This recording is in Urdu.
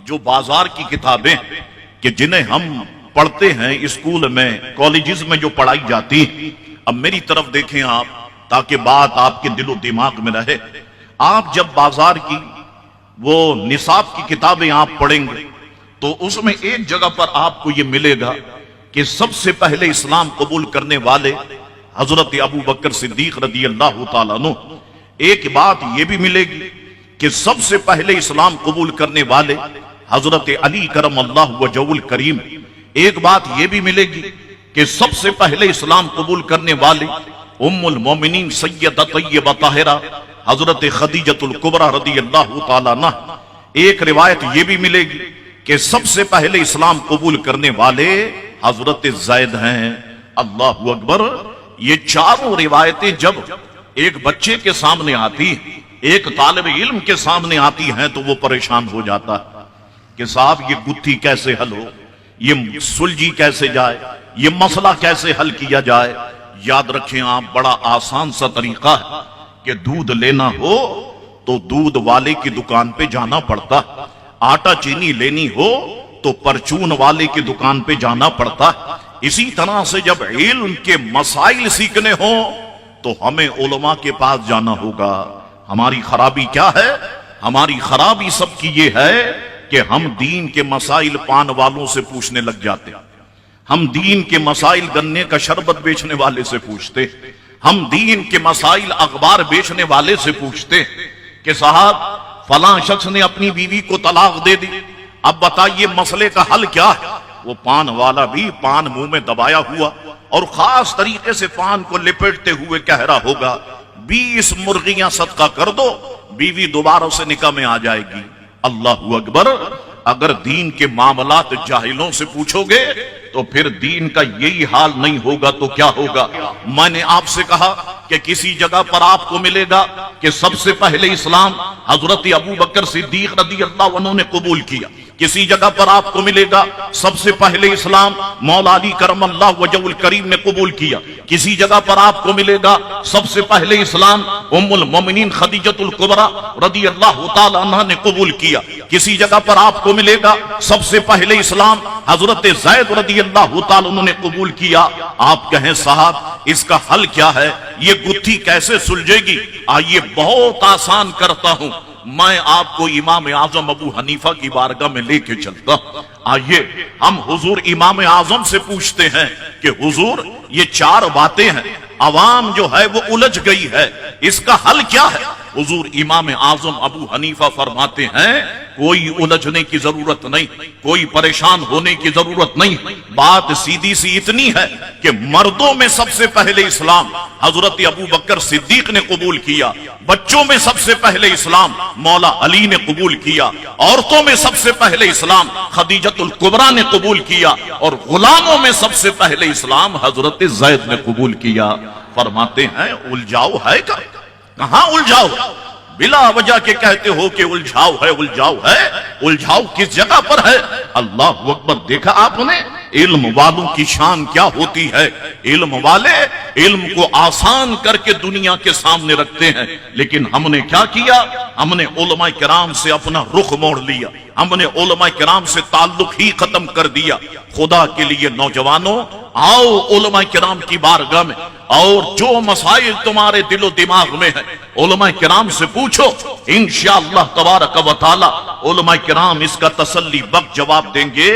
جو بازار کی کتابیں کہ جنہیں ہم پڑھتے ہیں اسکول میں کالجز میں جو پڑھائی جاتی، اب میری طرف دیکھیں آپ تاکہ بات آپ کے دل و دماغ میں رہے۔ آپ جب بازار کی وہ نصاب کی کتابیں آپ پڑھیں گے تو اس میں ایک جگہ پر آپ کو یہ ملے گا کہ سب سے پہلے اسلام قبول کرنے والے حضرت ابو بکر صدیق رضی اللہ تعالیٰ عنہ۔ ایک بات یہ بھی ملے گی کہ سب سے پہلے اسلام قبول کرنے والے حضرت علی کرم اللہ وجہہ الکریم۔ ایک بات یہ بھی ملے گی کہ سب سے پہلے اسلام قبول کرنے والے ام المومنین سیدہ طیبہ طاہرہ حضرت خدیجۃ الکبریٰ رضی اللہ تعالیٰ عنہ۔ ایک روایت یہ بھی ملے گی کہ سب سے پہلے اسلام قبول کرنے والے حضرت زید ہیں۔ اللہ اکبر! یہ چاروں روایتیں جب ایک بچے کے سامنے آتی، ایک طالب علم کے سامنے آتی ہیں تو وہ پریشان ہو جاتا ہے کہ صاحب یہ گتھی کیسے حل ہو، یہ سلجھی کیسے جائے، یہ مسئلہ کیسے حل کیا جائے۔ یاد رکھیں آپ، بڑا آسان سا طریقہ ہے کہ دودھ لینا ہو تو دودھ والے کی دکان پہ جانا پڑتا، آٹا چینی لینی ہو تو پرچون والے کی دکان پہ جانا پڑتا۔ اسی طرح سے جب علم کے مسائل سیکھنے ہوں تو ہمیں علماء کے پاس جانا ہوگا۔ ہماری خرابی کیا ہے؟ ہماری خرابی سب کی یہ ہے کہ ہم دین کے مسائل پان والوں سے پوچھنے لگ جاتے، ہم دین کے مسائل گنے کا شربت بیچنے والے سے پوچھتے، ہم دین کے مسائل اخبار بیچنے والے سے پوچھتے کہ صاحب فلاں شخص نے اپنی بیوی کو طلاق دے دی، اب بتائیے مسئلے کا حل کیا ہے؟ وہ پان والا بھی پان منہ میں دبایا ہوا اور خاص طریقے سے پان کو لپٹتے ہوئے کہہ رہا ہوگا 20 مرغیاں صدقہ کر دو، بیوی دوبارہ سے نکاح میں آ جائے گی۔ اللہ اکبر! اگر دین کے معاملات جاہلوں سے پوچھو گے تو پھر دین کا یہی حال نہیں ہوگا تو کیا ہوگا؟ میں نے آپ سے کہا کہ کسی جگہ پر آپ کو ملے گا کہ سب سے پہلے اسلام حضرت ابو بکر صدیق رضی اللہ عنہ نے قبول کیا، کسی جگہ پر آپ کو ملے گا سب سے پہلے اسلام مولا علی کرم اللہ وجہ الکریم نے قبول کیا، کسی جگہ پر آپ کو ملے گا سب سے پہلے اسلام ام المومنین خدیجۃ الکبریٰ رضی اللہ تعالی عنہ نے قبول کیا، کسی جگہ پر آپ کو ملے گا سب سے پہلے اسلام حضرت زید رضی اللہ تعالی عنہ نے قبول کیا۔ آپ کہیں صاحب اس کا حل کیا ہے، یہ گتھی کیسے سلجھے گی؟ آئیے بہت آسان کرتا ہوں، میں آپ کو امام اعظم ابو حنیفہ کی بارگاہ میں لے کے چلتا۔ آئیے ہم حضور امام اعظم سے پوچھتے ہیں کہ حضور یہ 4 باتیں ہیں، عوام جو ہے وہ الجھ گئی ہے، اس کا حل کیا ہے؟ حضور امام اعظم ابو حنیفہ فرماتے ہیں کوئی الجھنے کی ضرورت نہیں، کوئی پریشان ہونے کی ضرورت نہیں، بات سیدھی سی اتنی ہے کہ مردوں میں سب سے پہلے اسلام حضرت ابو بکر صدیق نے قبول کیا، بچوں میں سب سے پہلے اسلام مولا علی نے قبول کیا، عورتوں میں سب سے پہلے اسلام خدیجۃ الکبریٰ نے قبول کیا، اور غلاموں میں سب سے پہلے اسلام حضرت زید نے قبول کیا۔ فرماتے ہیں الجھاؤ ہے کہاں الجھاؤ؟ بلا وجہ کے کہتے ہو کہ الجھاؤ ہے، الجھاؤ ہے، الجھاؤ کس جگہ پر ہے؟ اللہ اکبر! دیکھا آپ نے علم والوں کی شان کیا ہوتی ہے؟ علم والے علم کو آسان کر کے دنیا کے سامنے رکھتے ہیں، لیکن ہم نے کیا کیا؟ ہم نے علماء کرام سے اپنا رخ موڑ لیا، ہم نے علماء کرام سے تعلق ہی ختم کر دیا۔ خدا کے لیے نوجوانوں، آؤ علماء کرام کی بارگاہ میں، اور جو مسائل تمہارے دل و دماغ میں ہیں علماء کرام سے پوچھو، انشاءاللہ تبارک و تعالی علماء کرام اس کا تسلی بخش جواب دیں گے۔